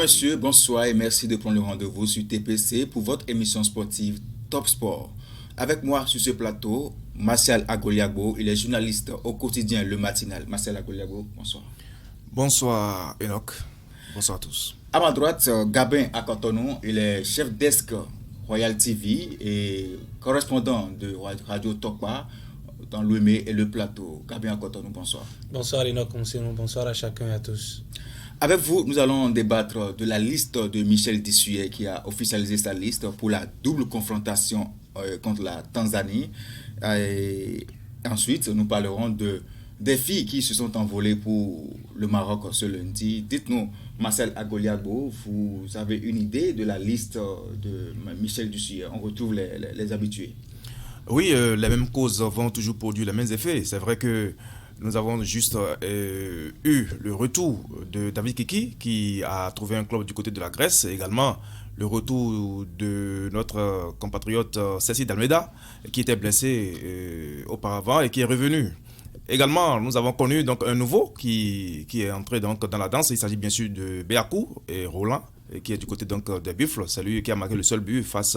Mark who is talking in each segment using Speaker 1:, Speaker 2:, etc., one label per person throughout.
Speaker 1: messieurs, bonsoir et merci de prendre le rendez-vous sur TPC pour votre émission sportive Top Sport. Avec moi sur ce plateau, Martial Agoliago, il est journaliste au quotidien Le Matinal. Martial Agoliago, bonsoir.
Speaker 2: Bonsoir Enoch, bonsoir à tous.
Speaker 1: À ma droite, Gabin Akotonou, il est chef desk Royal TV et correspondant de Radio Tokpa dans l'Ouémé et le plateau. Gabin Akotonou, bonsoir.
Speaker 3: Bonsoir Enoch, bonsoir à chacun et à tous.
Speaker 1: Avec vous, nous allons débattre de la liste de Michel Dissoué qui a officialisé sa liste pour la double confrontation contre la Tanzanie. Et ensuite, nous parlerons des filles qui se sont envolées pour le Maroc ce lundi. Dites-nous, Marcel Agoliago, vous avez une idée de la liste de Michel Dissoué? On retrouve les habitués.
Speaker 2: Oui, les mêmes causes vont toujours produire les mêmes effets. C'est vrai que nous avons juste eu le retour de David Kiki qui a trouvé un club du côté de la Grèce. Également, le retour de notre compatriote Cécile Almeida qui était blessé auparavant et qui est revenu. Également, nous avons connu donc un nouveau qui est entré donc dans la danse. Il s'agit bien sûr de Béakou et Roland, qui est du côté donc des Buffles. C'est lui qui a marqué le seul but face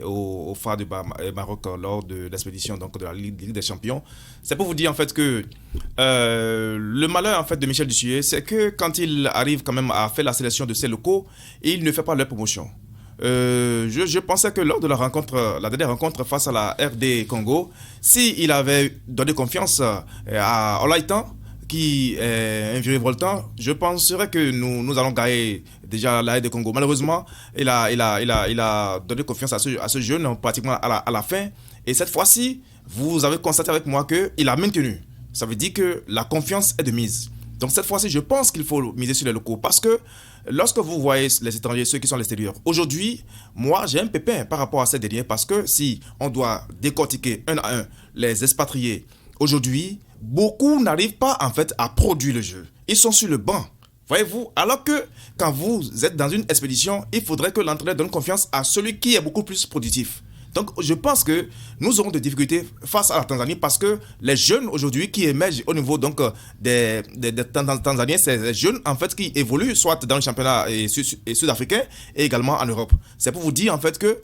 Speaker 2: au phare du Maroc lors de l'expédition donc de la Ligue des Champions. C'est pour vous dire en fait que le malheur en fait de Michel Dissoué, c'est que quand il arrive quand même à faire la sélection de ses locaux, il ne fait pas leur promotion. Je pensais que lors de la dernière rencontre face à la RD Congo, s'il avait donné confiance à Olaitan, qui est un vieux voltant, je penserais que nous allons gagner déjà la RD Congo. Malheureusement, il a donné confiance à ce jeune pratiquement à la fin. Et cette fois-ci, vous avez constaté avec moi qu'il a maintenu. Ça veut dire que la confiance est de mise. Donc cette fois-ci, je pense qu'il faut miser sur les locaux parce que lorsque vous voyez les étrangers, ceux qui sont à l'extérieur, aujourd'hui, moi j'ai un pépin par rapport à ces derniers parce que si on doit décortiquer un à un les expatriés, aujourd'hui, beaucoup n'arrivent pas en fait à produire le jeu. Ils sont sur le banc. Voyez-vous, alors que quand vous êtes dans une expédition, il faudrait que l'entraîneur donne confiance à celui qui est beaucoup plus productif. Donc, je pense que nous aurons des difficultés face à la Tanzanie parce que les jeunes aujourd'hui qui émergent au niveau donc, des Tanzaniens, c'est les jeunes en fait qui évoluent soit dans le championnat sud-africain et également en Europe. C'est pour vous dire en fait que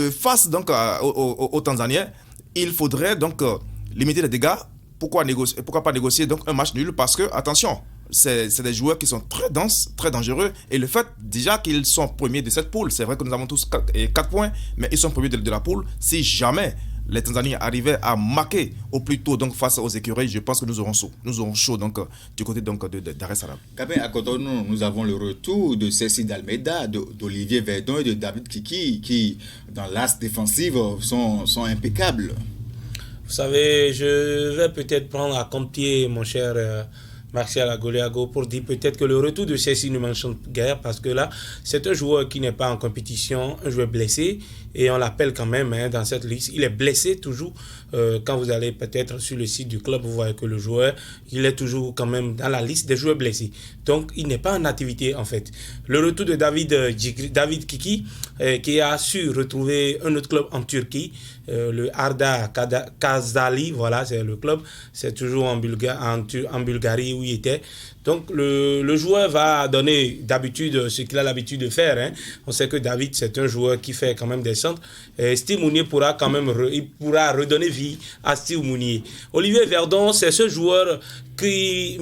Speaker 2: face donc aux Tanzaniens, il faudrait donc limiter les dégâts. Pourquoi pas négocier donc un match nul? Parce que, attention, c'est des joueurs qui sont très denses, très dangereux. Et le fait déjà qu'ils sont premiers de cette poule, c'est vrai que nous avons tous 4 points, mais ils sont premiers de la poule. Si jamais les Tanzaniens arrivaient à marquer au plus tôt donc, face aux écureuils, je pense que nous aurons chaud. Nous aurons chaud donc, du côté donc, Dar es Salaam.
Speaker 1: À Cotonou, nous avons le retour de Cécile Almeida, d'Olivier Verdon et de David Kiki qui, dans l'axe défensif, sont impeccables.
Speaker 3: Vous savez, je vais peut-être prendre à contre-pied mon cher Martial Agoliago pour dire peut-être que le retour de Cécile ne m'enchante guère parce que là, c'est un joueur qui n'est pas en compétition, un joueur blessé et on l'appelle quand même dans cette liste. Il est blessé toujours. Quand vous allez peut-être sur le site du club, vous voyez que le joueur, il est toujours quand même dans la liste des joueurs blessés. Donc, il n'est pas en activité en fait. Le retour de David Kiki, qui a su retrouver un autre club en Turquie, le Arda Kazali, voilà, c'est le club. C'est toujours en Bulgarie où il était. Donc, le joueur va donner d'habitude ce qu'il a l'habitude de faire. Hein. On sait que David, c'est un joueur qui fait quand même des centres. Steve Mounier pourra quand même il pourra redonner vie à Steve Mounier. Olivier Verdon, c'est ce joueur qui,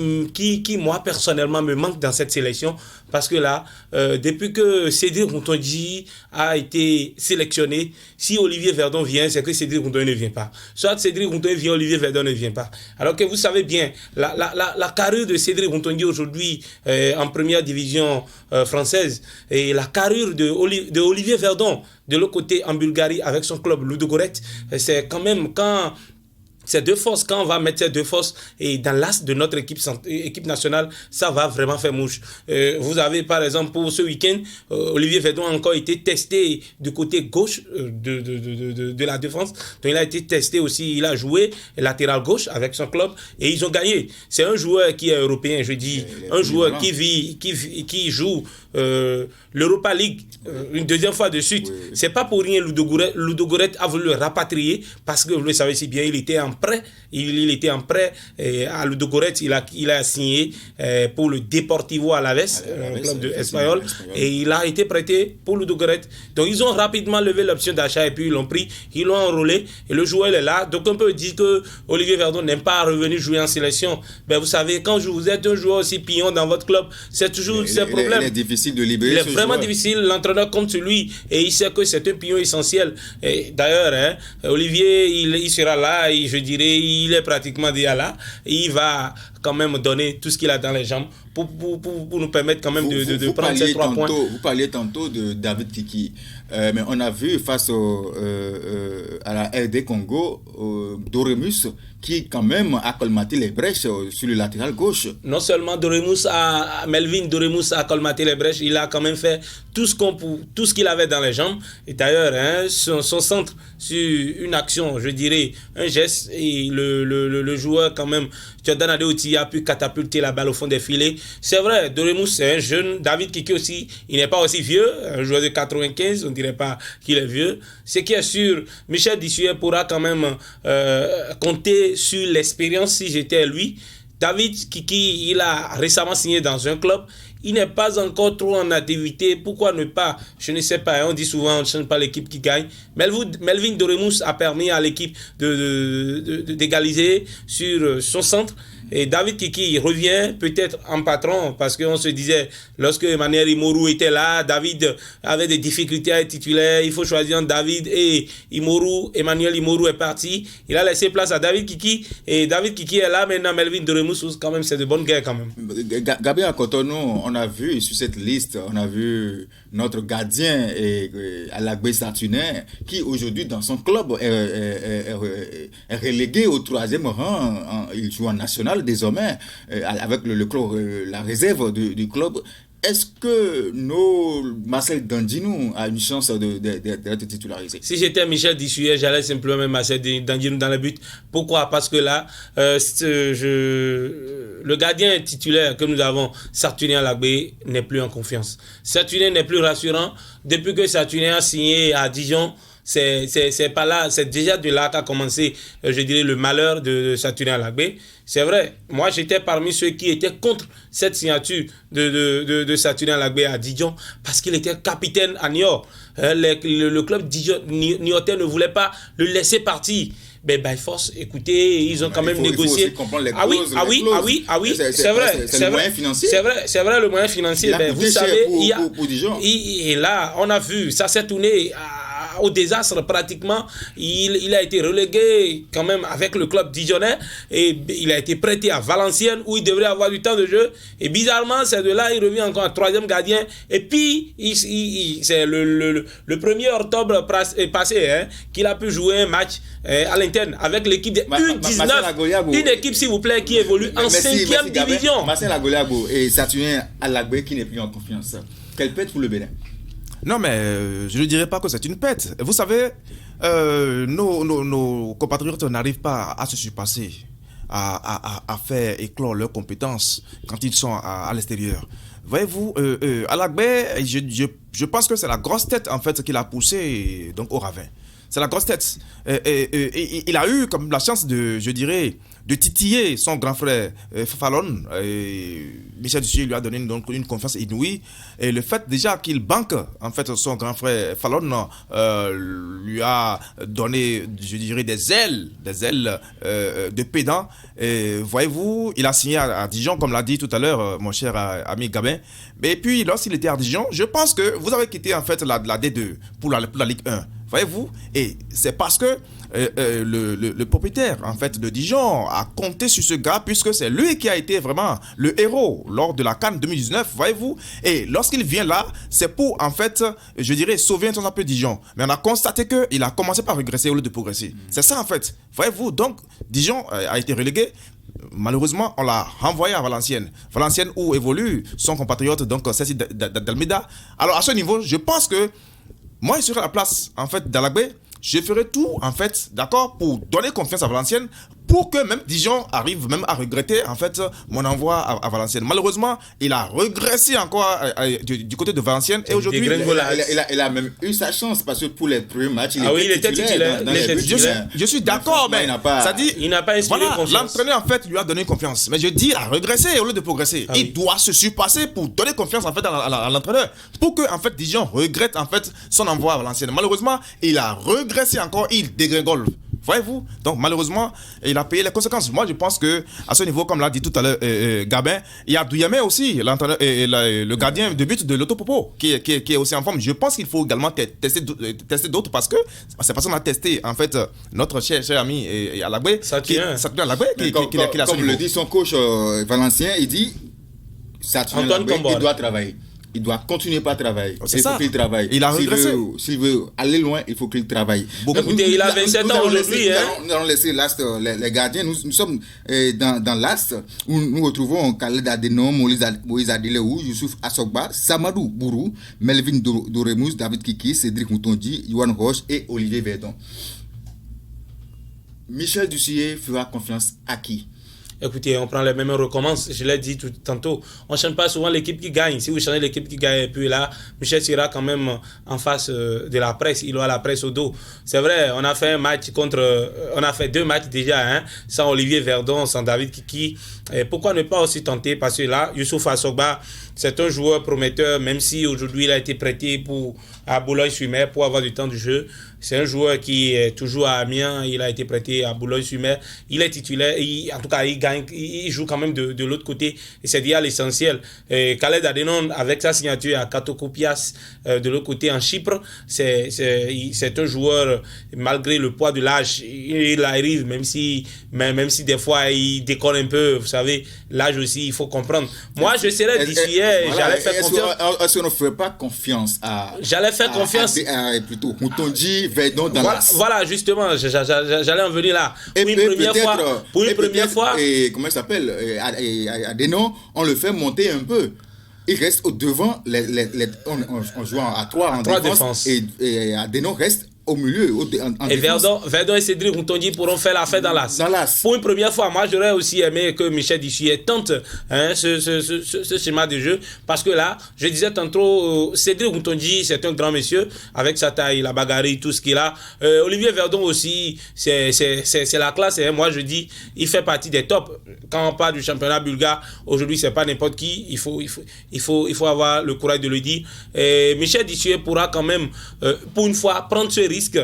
Speaker 3: moi, personnellement, me manque dans cette sélection. Parce que là, depuis que Cédric Routondi a été sélectionné, si Olivier Verdon vient, c'est que Cédric Routondi ne vient pas. Soit Cédric Routondi vient, Olivier Verdon ne vient pas. Alors que vous savez bien, la carrure de Cédric Routondi aujourd'hui en première division française et la carrure de Olivier Verdon de l'autre côté en Bulgarie avec son club Ludogorets, c'est quand même quand... Ces deux forces, quand on va mettre ces deux forces et dans l'axe de notre équipe nationale, ça va vraiment faire mouche. Vous avez par exemple pour ce week-end, Olivier Verdon a encore été testé du côté gauche de la défense. Donc il a été testé aussi, il a joué latéral gauche avec son club et ils ont gagné. C'est un joueur qui est européen, je dis, un joueur qui joue l'Europa League une deuxième fois de suite. Oui. C'est pas pour rien Ludogorets a voulu le rapatrier parce que vous le savez si bien, il était en en prêt. Il était en prêt à Ludogorets. Il a signé pour le Deportivo Alaves, un club espagnol, et il a été prêté pour Ludogorets. Donc ils ont rapidement levé l'option d'achat et puis ils l'ont pris, ils l'ont enrôlé et le joueur est là. Donc on peut dire que Olivier Verdon n'aime pas revenir jouer en sélection. Ben vous savez, quand vous êtes un joueur aussi pignon dans votre club, c'est toujours ce problème.
Speaker 1: Il est difficile de libérer.
Speaker 3: Il est vraiment difficile. L'entraîneur compte sur lui et il sait que c'est un pignon essentiel. Et d'ailleurs, Olivier, il sera là et je dirais, il est pratiquement déjà là. Et il va quand même donner tout ce qu'il a dans les jambes pour nous permettre quand même de prendre ces 3 points.
Speaker 1: Vous parliez tantôt de David Kiki, mais on a vu face à la RD Congo, Doremus, qui quand même a colmaté les brèches sur le latéral gauche.
Speaker 3: Non seulement Melvin Doremus a colmaté les brèches, il a quand même fait tout ce qu'il avait dans les jambes. Et d'ailleurs, son centre sur une action, je dirais, un geste, et le joueur quand même, Jordan Adeoti, a pu catapulter la balle au fond des filets. C'est vrai, Doremus c'est un jeune, David Kiki aussi, il n'est pas aussi vieux, un joueur de 95, on ne dirait pas qu'il est vieux. Ce qui est sûr, Michel Dissuet pourra quand même compter sur l'expérience si j'étais lui. David Kiki, il a récemment signé dans un club. Il n'est pas encore trop en activité. Pourquoi ne pas? Je ne sais pas. On dit souvent, on ne change pas l'équipe qui gagne. Melvin Doremus a permis à l'équipe d'égaliser sur son centre. Et David Kiki revient peut-être en patron parce qu'on se disait, lorsque Emmanuel Imoru était là, David avait des difficultés à être titulaire. Il faut choisir entre David et Imoru. Emmanuel Imoru est parti. Il a laissé place à David Kiki. Et David Kiki est là maintenant. Melvin Doremus, quand même, c'est de bonne guerre quand même.
Speaker 1: Gabriel Cotonou, on a vu sur cette liste, on a vu notre gardien Alagbé Satuné, qui aujourd'hui dans son club est relégué au 3e rang. Il joue en national désormais avec le club, la réserve du club. Est-ce que Marcel Dandinou a une chance d'être titularisé?
Speaker 3: Si j'étais Michel Dissuet, j'allais simplement mettre Marcel Dandinou dans le but. Pourquoi? Parce que là, le gardien titulaire que nous avons, Satuné Alagbé, n'est plus en confiance. Satuné n'est plus rassurant. Depuis que Satuné a signé à Dijon, c'est pas là, c'est déjà de là qu'a commencé, je dirais, le malheur de Satuné Alagbé. C'est vrai, moi j'étais parmi ceux qui étaient contre cette signature de Satuné Alagbé à Dijon parce qu'il était capitaine à Niort. Le club niortais ne voulait pas le laisser partir. Ben, by force, écoutez, ils ont quand même négocié.
Speaker 1: Il faut aussi comprendre les clauses.
Speaker 3: Ah oui, c'est vrai.
Speaker 1: C'est le moyen financier.
Speaker 3: C'est vrai, le moyen financier.
Speaker 1: Vous savez, pour Dijon.
Speaker 3: Et là, on a vu, ça s'est tourné au désastre pratiquement. Il a été relégué quand même avec le club dijonnais et il a été prêté à Valenciennes où il devrait avoir du temps de jeu. Et bizarrement, c'est de là il revient encore en 3e gardien. Et puis, c'est le 1er octobre passé qu'il a pu jouer un match à l'interne avec l'équipe de U19. Une équipe, s'il vous plaît, qui évolue en 5e division.
Speaker 1: Marcel Agoliago et Satuné Alagbé qui n'est plus en confiance. Quelle pète pour le Bénin?
Speaker 2: Non, mais je ne dirais pas que c'est une pète. Vous savez, nos compatriotes n'arrivent pas à se surpasser, à faire éclore leurs compétences quand ils sont à l'extérieur. Voyez-vous, Alagbé, je pense que c'est la grosse tête en fait qu'il a poussé donc, au ravin. C'est la grosse tête. Il a eu comme la chance de, je dirais, de titiller son grand frère Fallon. Michel Dissuet lui a donné donc une confiance inouïe. Et le fait déjà qu'il banque en fait son grand frère Fallon lui a donné, je dirais, des ailes de pédant. Voyez-vous, il a signé à Dijon, comme l'a dit tout à l'heure mon cher ami Gabin. Et puis lorsqu'il était à Dijon, je pense que vous avez quitté en fait la D2 pour la Ligue 1. Voyez-vous, et c'est parce que le propriétaire en fait de Dijon a compté sur ce gars puisque c'est lui qui a été vraiment le héros lors de la CAN 2019, voyez-vous. Et lorsqu'il vient là, c'est pour en fait, je dirais, sauver un peu Dijon. Mais on a constaté qu'il a commencé par régresser au lieu de progresser. C'est ça en fait, voyez-vous. Donc Dijon a été relégué. Malheureusement, on l'a renvoyé à Valenciennes. Valenciennes où évolue son compatriote, donc Cécile d'Almeida. Alors à ce niveau, je pense que moi, je serai à la place, en fait, d'Alagbé. Je ferai tout, en fait, d'accord, pour donner confiance à Valenciennes, pour que même Dijon arrive même à regretter en fait mon envoi à Valenciennes. Malheureusement, il a régressé encore du côté de Valenciennes et aujourd'hui
Speaker 1: il a même eu sa chance parce que pour les premiers matchs
Speaker 3: il était titulaire.
Speaker 2: Je suis d'accord, mais
Speaker 3: il n'a pas inspiré confiance.
Speaker 2: L'entraîneur en fait lui a donné confiance, mais je dis il a régressé au lieu de progresser. Il doit se surpasser pour donner confiance en fait à l'entraîneur pour que en fait Dijon regrette en fait son envoi à Valenciennes. Malheureusement, il a régressé encore, il dégringole. Voyez-vous? Donc, malheureusement, il a payé les conséquences. Moi, je pense que à ce niveau, comme l'a dit tout à l'heure Gabin, il y a Douyamé aussi, le gardien de but de l'Autopopo, qui est aussi en forme. Je pense qu'il faut également tester d'autres parce que c'est parce qu'on a testé, en fait, notre cher ami Alagbe,
Speaker 1: comme le dit son coach valencien, il dit Saturnin Alagbe, il doit travailler. Il doit continuer par travailler. Il faut qu'il travaille.
Speaker 2: Il a régressé.
Speaker 1: S'il veut aller loin, il faut qu'il travaille.
Speaker 3: Écoutez, il a 27 ans aujourd'hui.
Speaker 1: Nous allons laisser l'Ast, les gardiens. Nous sommes dans l'Ast où nous retrouvons Khaled Adenom, Moïse Adeleu, Youssouf Assogba, Samadou Bourou, Melvin Doremous, David Kiki, Cédric Moutondi, Yohan Roche et Olivier Verdon. Michel Dussuyer fera confiance à qui?
Speaker 3: Écoutez, on prend les mêmes, on recommence. Je l'ai dit tantôt. On ne change pas souvent l'équipe qui gagne. Si vous changez l'équipe qui gagne, et puis là, Michel sera quand même en face de la presse. Il aura la presse au dos. C'est vrai, on a fait un match on a fait 2 matchs déjà, sans Olivier Verdon, sans David Kiki. Et pourquoi ne pas aussi tenter? Parce que là, Youssouf Assogba, c'est un joueur prometteur, même si aujourd'hui il a été prêté à Boulogne-sur-Mer pour avoir du temps de jeu. C'est un joueur qui est toujours à Amiens, il a été prêté à Boulogne-sur-Mer. Il est titulaire, en tout cas il joue quand même de l'autre côté. Et c'est déjà l'essentiel. Khaled Adenon, avec sa signature à Katokopias, de l'autre côté en Chypre, c'est un joueur, malgré le poids de l'âge, il arrive, même si des fois il décolle un peu, vous savez, l'âge aussi, il faut comprendre. Moi, je serais Dussuyer. J'allais faire confiance.
Speaker 1: Est-ce qu'on ne ferait pas confiance à...
Speaker 3: J'allais faire confiance.
Speaker 1: Plutôt, Moutondi, Verdon, dans
Speaker 3: voilà, justement, j'allais en venir là. Pour une première fois.
Speaker 1: Comment il s'appelle? Adenon, on le fait monter un peu. Il reste au devant, on joue à 3 en défense. Et Adenon reste au milieu,
Speaker 3: et Verdon et Cédric Moutondi pourront faire la fête dans l'As. Pour une première fois, moi j'aurais aussi aimé que Michel Dussuyer tente ce schéma de jeu, parce que là, je disais tantôt, Cédric Moutondi, c'est un grand monsieur, avec sa taille, la bagarre, tout ce qu'il a. Olivier Verdon aussi, c'est la classe, et moi je dis, il fait partie des tops. Quand on parle du championnat bulgare, aujourd'hui c'est pas n'importe qui, il faut avoir le courage de le dire. Et Michel Dussuyer pourra quand même, pour une fois, prendre ce risque,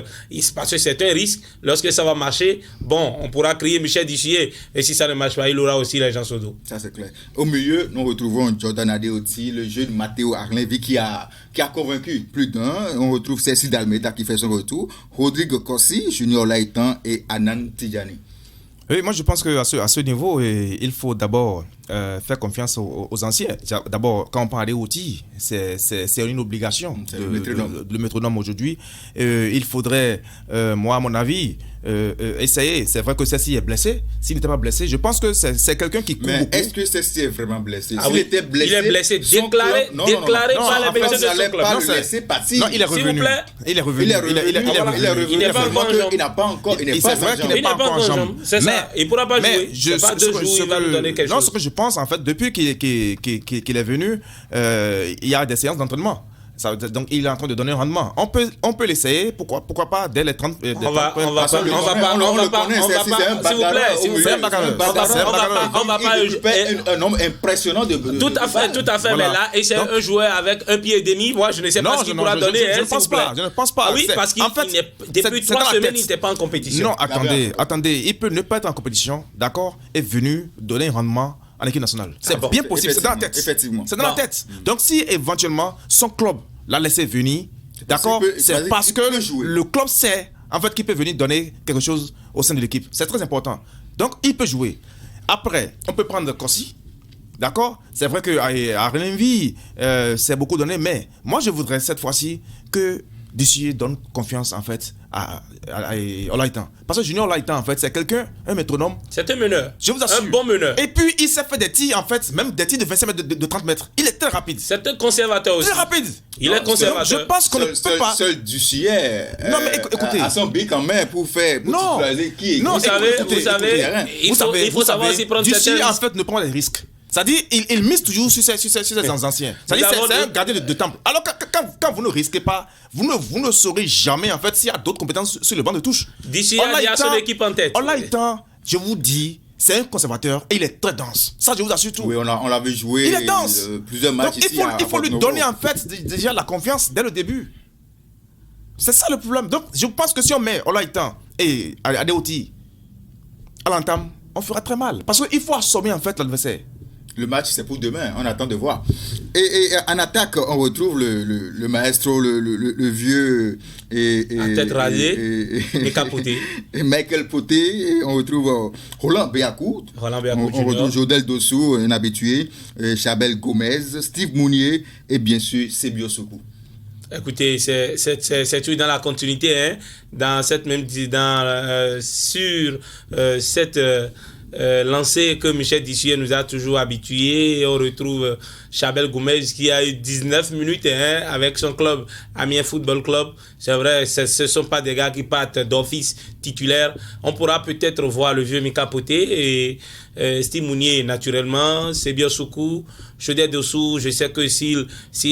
Speaker 3: parce que c'est un risque. Lorsque ça va marcher, on pourra crier Michel Dussuyer, et si ça ne marche pas, il aura aussi les gens sur le dos.
Speaker 1: Ça c'est clair. Au milieu, nous retrouvons Jordan Adeoti, le jeune Matteo Arlenvi qui a convaincu plus d'un. On retrouve Cécile Dalmeda qui fait son retour, Rodrigue Kossi, Junior Laïtan et Anan Tidjani.
Speaker 2: Oui, moi je pense qu'à ce niveau, il faut d'abord faire confiance aux anciens. D'abord, quand on parle des outils, c'est une obligation le métronome aujourd'hui. Il faudrait, moi à mon avis, essayer. C'est vrai que Ceci est blessé. S'il n'était pas blessé, je pense que c'est quelqu'un qui court beaucoup.
Speaker 1: Est-ce que Ceci est vraiment blessé?
Speaker 3: S'il était blessé, il est blessé. Déclaré par les médecins de son club.
Speaker 2: Non, il est revenu. Il est revenu.
Speaker 3: Il n'est pas encore en jambe.
Speaker 1: Il n'a pas encore. Il n'est
Speaker 3: pas en jambe. C'est ça. Il ne pourra pas jouer. C'est pas 2 jours, il va nous donner quelque chose.
Speaker 2: Non, ce que je pense, en fait, depuis qu'il est venu, il y a des séances d'entraînement. Donc il est en train de donner un rendement. On peut l'essayer, pourquoi pas dès les 30.
Speaker 3: On va pas, s'il vous plaît, on va pas.
Speaker 1: Un homme impressionnant de.
Speaker 3: Tout à fait. Mais là, et c'est un joueur avec un pied et demi. Moi, je ne sais pas ce qu'il pourra donner.
Speaker 2: Je ne pense pas.
Speaker 3: Oui, parce qu'il depuis 3 semaines, il n'était pas en compétition.
Speaker 2: Non, attendez, il peut ne pas être en compétition, d'accord, et venu donner un rendement en équipe nationale. C'est bien possible, c'est dans la tête.
Speaker 1: Effectivement.
Speaker 2: C'est dans la tête. Donc si éventuellement son club l'a laissé venir, d'accord, c'est parce que le club sait en fait qu'il peut venir donner quelque chose au sein de l'équipe. C'est très important. Donc il peut jouer. Après, on peut prendre Kossi. D'accord? C'est vrai qu'à Renenvie, c'est beaucoup donné, mais moi je voudrais cette fois-ci que Dissier donne confiance en fait à Olaïtan. Parce que Junior Olaïtan en fait c'est quelqu'un, un métronome.
Speaker 3: C'est un meneur.
Speaker 2: Je vous assure.
Speaker 3: Un bon meneur.
Speaker 2: Et puis il s'est fait des tirs en fait, même des tirs de 25 mètres, de 30 mètres. Il est très rapide.
Speaker 3: C'est un conservateur aussi.
Speaker 2: Très rapide.
Speaker 3: Il est conservateur.
Speaker 2: Je pense qu'on ne peut pas.
Speaker 1: Seul Dissier
Speaker 2: Non mais écoutez.
Speaker 1: à son bic en main pour
Speaker 2: Non.
Speaker 1: qui.
Speaker 2: Non,
Speaker 3: vous savez, il faut savoir aussi prendre
Speaker 2: Dissier
Speaker 3: certains
Speaker 2: en
Speaker 3: risques.
Speaker 2: fait ne prend pas des risques. C'est-à-dire, il mise toujours sur ses anciens. C'est-à-dire, c'est un gardien de temple. Alors, quand vous ne risquez pas, vous ne saurez jamais, en fait, s'il y a d'autres compétences sur le banc de touche.
Speaker 3: D'ici, il y a son équipe en tête.
Speaker 2: Olaïtan, je vous dis, c'est un conservateur et il est très dense. Ça, je vous assure tout.
Speaker 1: Oui, on l'avait joué.
Speaker 2: Il est dense.
Speaker 1: Plusieurs matchs.
Speaker 2: Donc, il faut lui donner, en fait, déjà la confiance dès le début. C'est ça le problème. Donc, je pense que si on met Olaïtan et Adeoti à l'entame, on fera très mal. Parce qu'il faut assommer, en fait, l'adversaire.
Speaker 1: Le match, c'est pour demain. On attend de voir. Et en attaque, on retrouve le maestro, le vieux...
Speaker 3: À tête rasée et capoté.
Speaker 1: Et Michael Poté. Et on retrouve Roland Béacourt. On retrouve Jodel Dossou, un habitué. Chabel Gomez, Steve Mounier et bien sûr, Sebio Sokou.
Speaker 3: Écoutez, c'est toujours dans la continuité, hein, dans cette même... sur cette... lancé que Michel Dissier nous a toujours habitués. On retrouve Chabel Gomez qui a eu 19 minutes avec son club Amiens Football Club. C'est vrai, ce ne sont pas des gars qui partent d'office titulaire. On pourra peut-être voir le vieux Mika Poté et Steve Mounier naturellement, Sebio Sokou, Chodé Dossou. Je sais que s'il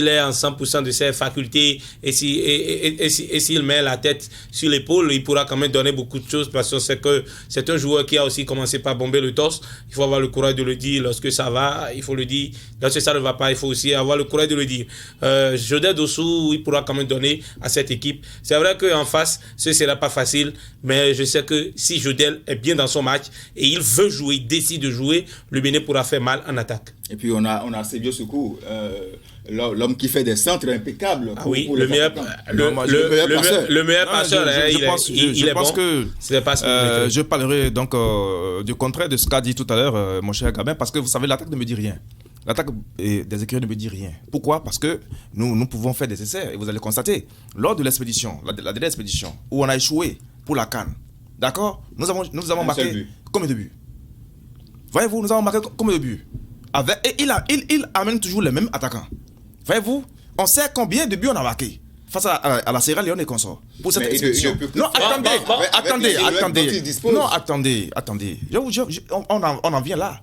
Speaker 3: est en 100% de ses facultés et s'il met la tête sur l'épaule, il pourra quand même donner beaucoup de choses parce que c'est un joueur qui a aussi commencé par bomber le torse. Il faut avoir le courage de le dire lorsque ça va, il faut le dire. Lorsque ça ne va pas, il faut aussi avoir le courage de le dire. Chodé Dossou, il pourra quand même donner à cette équipe. C'est vrai qu'en face, ce ne sera pas facile, mais je sais que si Jodel est bien dans son match et il veut jouer, il décide de jouer, le Bénin pourra faire mal en attaque.
Speaker 1: Et puis on a Sebio Sokou, l'homme qui fait des centres impeccables.
Speaker 3: Pour le meilleur passeur. Je pense que
Speaker 2: je parlerai donc du contraire de ce qu'a dit tout à l'heure mon cher Gabin, parce que vous savez, l'attaque ne me dit rien. L'attaque des écuries ne me dit rien. Pourquoi? Parce que nous pouvons faire des essais. Et vous allez constater, lors de l'expédition, la dernière expédition, où on a échoué pour la CAN, d'accord, nous avons marqué combien de buts? Voyez-vous, nous avons marqué combien de buts? Et il amène toujours les mêmes attaquants. Voyez-vous, on sait combien de buts on a marqué face à la Sierra Leone et consorts pour cette expédition. Non, attendez. Non, attendez. On en vient là.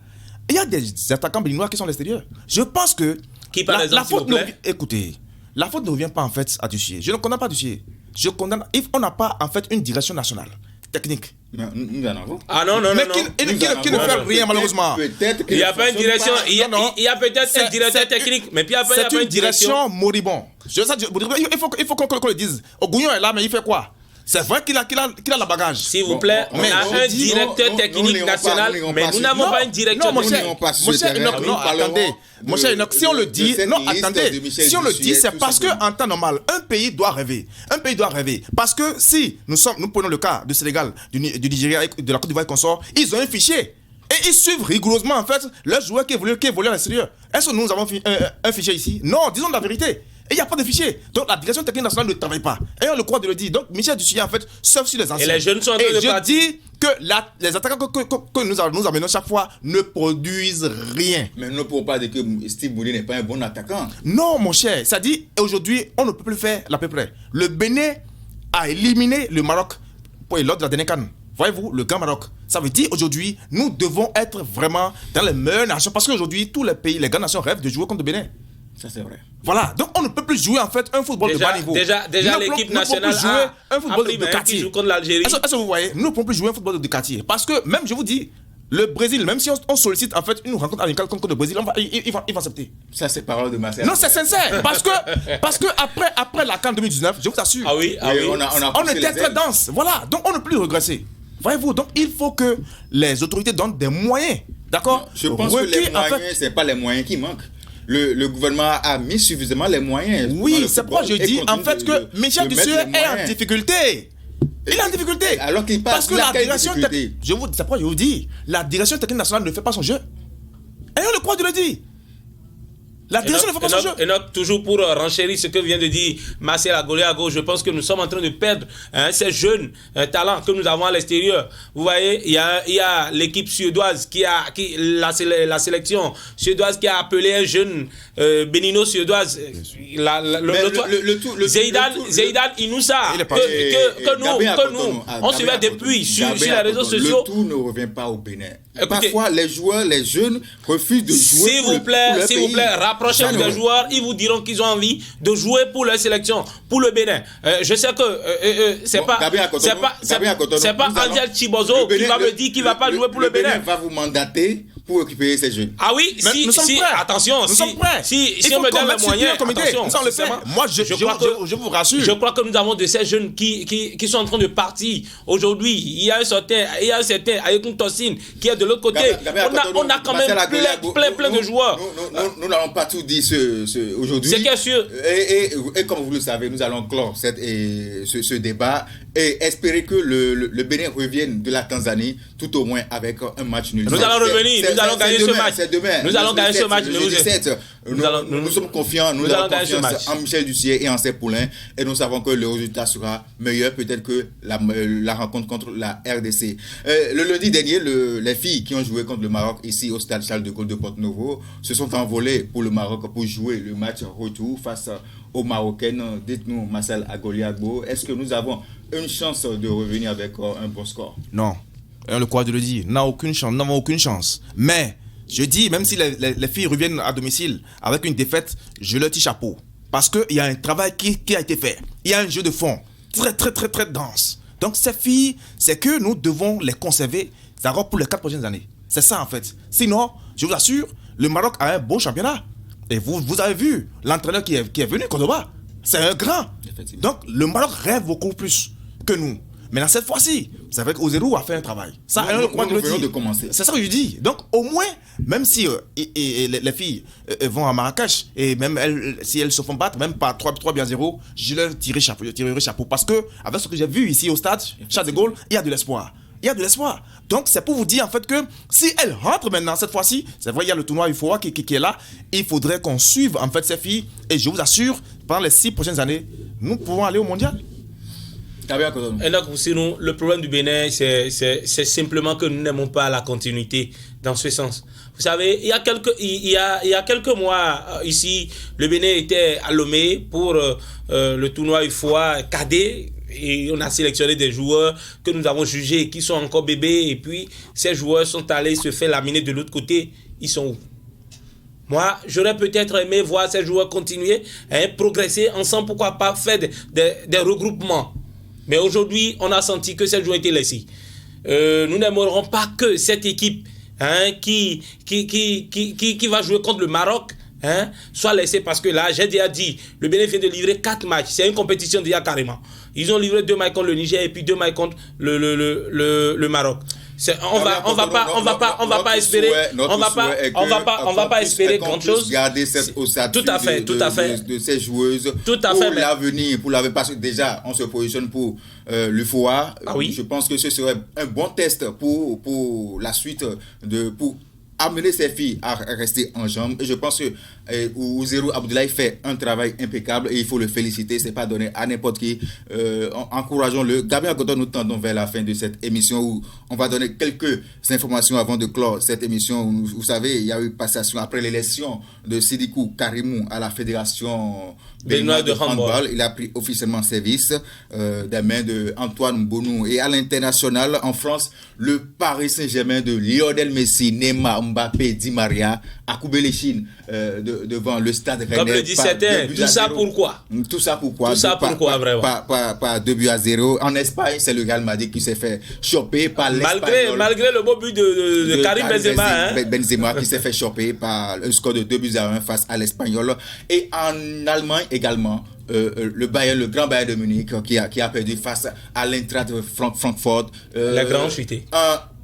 Speaker 2: Il y a des attaquants béninois qui sont à l'extérieur. Je pense que la faute ne revient pas en fait à Dissier. Je ne condamne pas Dissier. On n'a pas en fait une direction nationale technique.
Speaker 1: Nous en avons.
Speaker 3: Ah non.
Speaker 2: Mais qui ne fait rien malheureusement.
Speaker 3: Il n'y a pas une direction. Il y a peut-être un directeur technique, mais puis après il n'y a pas une direction
Speaker 2: moribond. Il faut qu'on le dise. Ogouillon est là, mais il fait quoi? C'est vrai qu'il a la bagage.
Speaker 3: S'il vous plaît, on a un directeur technique national, mais nous n'avons pas un directeur technique.
Speaker 2: Non, attendez. Mon cher Enoch, si on le dit, si on le dit, c'est parce qu'en temps normal, un pays doit rêver. Parce que si nous prenons le cas du Sénégal, du Nigeria et de la Côte d'Ivoire et consorts, ils ont un fichier. Et ils suivent rigoureusement, en fait, leurs joueurs qui évoluent à l'extérieur. Est-ce que nous avons un fichier ici? Non, disons la vérité. Et il n'y a pas de fichier. Donc la direction technique nationale ne travaille pas. Et on le croit de le dire. Donc Michel Dissier, en fait, sauf sur les anciens.
Speaker 3: Et les jeunes sont en train de partir.
Speaker 2: Je dis que les attaquants que nous amenons chaque fois ne produisent rien.
Speaker 1: Mais nous ne pouvons pas dire que Steve Mounier n'est pas un bon attaquant.
Speaker 2: Non, mon cher. Ça dit, aujourd'hui, on ne peut plus faire l'à peu près. Le Bénin a éliminé le Maroc lors de la dernière CAN. Voyez-vous, le Grand Maroc. Ça veut dire aujourd'hui, nous devons être vraiment dans les meilleures nations. Parce qu'aujourd'hui, tous les pays, les grandes nations rêvent de jouer contre le Bénin.
Speaker 1: Ça, c'est vrai.
Speaker 2: Voilà, donc on ne peut plus jouer en fait un football de bas niveau.
Speaker 3: Déjà l'équipe nationale
Speaker 2: jouer un football de quartier.
Speaker 3: Qui joue contre l'Algérie.
Speaker 2: Est-ce que vous voyez, nous ne pouvons plus jouer un football de quartier. Parce que même, je vous dis, le Brésil, même si on sollicite en fait une rencontre amicale contre le Brésil, il va accepter.
Speaker 1: Ça, c'est parole de Marcel.
Speaker 2: Non, c'est sincère. Parce que après la CAN 2019, je vous assure,
Speaker 3: on
Speaker 2: était très dense. Voilà, donc on ne peut plus regresser. Voyez-vous, donc il faut que les autorités donnent des moyens. D'accord?
Speaker 1: Je pense que les moyens, ce n'est pas les moyens qui manquent. Le gouvernement a mis suffisamment les moyens.
Speaker 2: Oui, c'est pourquoi je dis en fait que Michel Dissier est en difficulté. Il est en difficulté.
Speaker 1: Alors qu'il passe
Speaker 2: parce que la direction technique, c'est pourquoi je vous dis, la direction technique nationale ne fait pas son jeu. Et on le croit de le dire. La direction ne fait pas son jeu.
Speaker 3: Et donc, toujours pour renchérir ce que vient de dire Marcel Agoliago, je pense que nous sommes en train de perdre ces jeunes talents que nous avons à l'extérieur. Vous voyez, il y a l'équipe suédoise la sélection suédoise qui a appelé un jeune bénino-suédoise. Zeidan Inoussa, que nous, on suivait depuis sur les réseaux sociaux.
Speaker 1: Le tout ne revient pas au Bénin. Parfois, les jeunes refusent de jouer.
Speaker 3: S'il vous plaît, rapprochez-vous des joueurs, ils vous diront qu'ils ont envie de jouer pour leur sélection, pour le Bénin. Je sais que c'est pas Angel Chibozo qui va me dire qu'il va pas jouer pour le Bénin.
Speaker 1: Le Bénin va vous mandater pour récupérer ces jeunes.
Speaker 3: Ah oui,
Speaker 2: nous sommes prêts.
Speaker 3: Attention,
Speaker 2: nous sommes prêts.
Speaker 3: Si on me donne les moyens, attention.
Speaker 2: Moi, je vous rassure.
Speaker 3: Je crois que nous avons de ces jeunes qui sont en train de partir. Aujourd'hui, il y a un certain Ayekoun Tosin qui est de l'autre côté. On a quand même plein de joueurs.
Speaker 1: Nous n'allons pas tout dire aujourd'hui.
Speaker 3: C'est bien sûr.
Speaker 1: Et comme vous le savez, nous allons clore ce débat et espérer que le Bénin revienne de la Tanzanie tout au moins avec un match nul.
Speaker 3: Nous allons revenir, nous allons gagner ce match.
Speaker 1: C'est demain.
Speaker 3: Nous allons gagner ce match.
Speaker 1: Nous sommes confiants, nous avons confiance en Michel Dussier et en ses poulains et nous savons que le résultat sera meilleur peut-être que la rencontre contre la RDC. Le lundi dernier, les filles qui ont joué contre le Maroc ici au stade Charles de Gaulle de Porto-Novo se sont envolées pour le Maroc pour jouer le match retour face aux Marocaines. Dites-nous, Marcel Agoliago, est-ce que nous avons une chance de revenir avec un bon score?
Speaker 2: Non, on le croit de le dire, nous n'avons aucune chance. Mais je dis, même si les filles reviennent à domicile avec une défaite, je leur tire chapeau. Parce qu'il y a un travail qui a été fait. Il y a un jeu de fond très, très, très, très dense. Donc ces filles, c'est que nous devons les conserver d'abord pour les 4 prochaines années. C'est ça en fait. Sinon, je vous assure, le Maroc a un bon championnat. Et vous avez vu, l'entraîneur qui est venu, Cordoba, c'est un grand. Donc le Maroc rêve beaucoup plus que nous. Maintenant, cette fois-ci, c'est vrai qu'Ozerou a fait un travail. Ça,
Speaker 1: nous venons de commencer.
Speaker 2: C'est ça que je dis. Donc, au moins, même si les filles vont à Marrakech, et même si elles se font battre, même par 3-0, je leur tirerai chapeau. Parce que, avec ce que j'ai vu ici au stade, Charles de Gaulle, il y a de l'espoir. Donc, c'est pour vous dire, en fait, que si elles rentrent maintenant, cette fois-ci, c'est vrai, il y a le tournoi UFOA qui est là. Il faudrait qu'on suive, en fait, ces filles. Et je vous assure, pendant les 6 prochaines années, nous pouvons aller au mondial.
Speaker 3: Et donc, sinon, le problème du Bénin, c'est simplement que nous n'aimons pas la continuité dans ce sens. Vous savez, il y a quelques mois, ici, le Bénin était à Lomé pour le tournoi UFOA cadet. Et on a sélectionné des joueurs que nous avons jugés qui sont encore bébés. Et puis, ces joueurs sont allés se faire laminer de l'autre côté. Ils sont où? Moi, j'aurais peut-être aimé voir ces joueurs continuer à progresser ensemble. Pourquoi pas faire des regroupements? Mais aujourd'hui, on a senti que ces joueurs étaient laissés. Nous n'aimerons pas que cette équipe qui va jouer contre le Maroc soit laissée, parce que là, j'ai déjà dit, le Bénin vient de livrer 4 matchs. C'est une compétition déjà carrément. Ils ont livré 2 matchs contre le Niger et puis 2 matchs contre le Maroc. On va pas espérer grand chose.
Speaker 1: Garder cette ossature de ces joueuses
Speaker 3: pour
Speaker 1: l'avenir, parce que déjà on se positionne pour l'UFOA.
Speaker 3: Ah oui.
Speaker 1: Je pense que ce serait un bon test pour la suite pour amener ces filles à rester en jambes. Et je pense que Ouzerou Abdoulaye fait un travail impeccable et il faut le féliciter. C'est pas donné à n'importe qui. Encourageons-le. Gabriel Goton, nous tendons vers la fin de cette émission où on va donner quelques informations avant de clore cette émission. Vous savez, il y a eu passation après l'élection de Sidikou Karimou à la Fédération béninoise de handball. Il a pris officiellement service des mains de Antoine Bonou. Et à l'international, en France, le Paris Saint-Germain de Lionel Messi, Neymar, Mbappé, Di Maria a coupé les chines devant le stade Rennais.
Speaker 3: Comme le 17, tout ça pourquoi?
Speaker 1: Tout ça pourquoi
Speaker 3: vraiment?
Speaker 1: Pas 2-0. En Espagne, c'est le Real Madrid qui s'est fait choper par l'Espagnol.
Speaker 3: Malgré le beau but de Karim Benzema.
Speaker 1: Benzema qui s'est fait choper par un score de 2-1 face à l'Espagnol. Et en Allemagne également, le grand Bayern de Munich qui a perdu face à l'Eintracht Francfort.
Speaker 3: La grande chuté.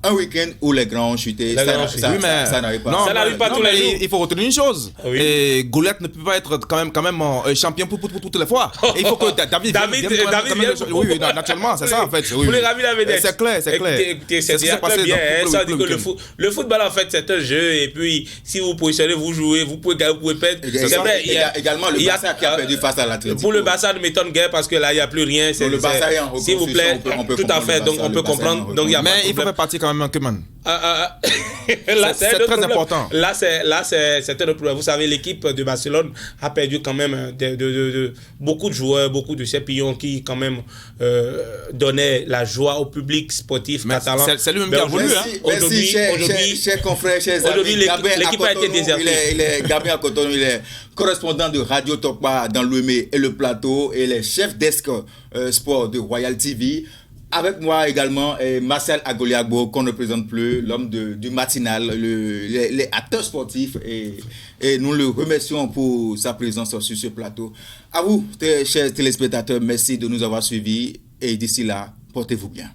Speaker 1: un week-end où les grands ont chuté. Ça n'arrive pas.
Speaker 2: Non,
Speaker 3: ça n'arrive pas tous les jours.
Speaker 2: Il faut retenir une chose.
Speaker 3: Oui.
Speaker 2: Et Goliath ne peut pas être quand même champion pour toutes les fois. Et il faut que David vienne. Oui, naturellement, c'est ça en fait.
Speaker 3: Pour les ravis la vedette.
Speaker 2: C'est clair.
Speaker 3: C'est déjà très bien. Ça dit que le football en fait c'est un jeu et puis si vous positionnez, vous jouez, vous pouvez gagner, vous pouvez perdre.
Speaker 1: C'est vrai. Il y a également le Barça qui a perdu face à l'Atlético.
Speaker 3: Pour le Barça, ne m'étonne guère parce que là il n'y a plus rien.
Speaker 1: Le Barça est en reconstruction.
Speaker 3: S'il vous plaît, tout à fait. Donc on peut comprendre.
Speaker 2: Mais il faut faire partie quand même un Keman.
Speaker 3: Là,
Speaker 2: c'est très important.
Speaker 3: Là, c'est un autre problème. Vous savez, l'équipe de Barcelone a perdu quand même beaucoup de joueurs, beaucoup de ces pions qui, quand même, donnaient la joie au public sportif catalan.
Speaker 2: C'est lui-même qui a voulu.
Speaker 1: Aujourd'hui, chers confrères, chers amis,
Speaker 3: l'équipe a été désertée.
Speaker 1: Gabin Akotonou, il est correspondant de Radio Tokpa dans l'Ouémé et le plateau et les chefs desk sport de Royal TV. Avec moi également Marcel Agoliagbo, qu'on ne présente plus, l'homme du matinal, les acteurs sportifs, et nous le remercions pour sa présence sur ce plateau. À vous, chers téléspectateurs, merci de nous avoir suivis et d'ici là, portez-vous bien.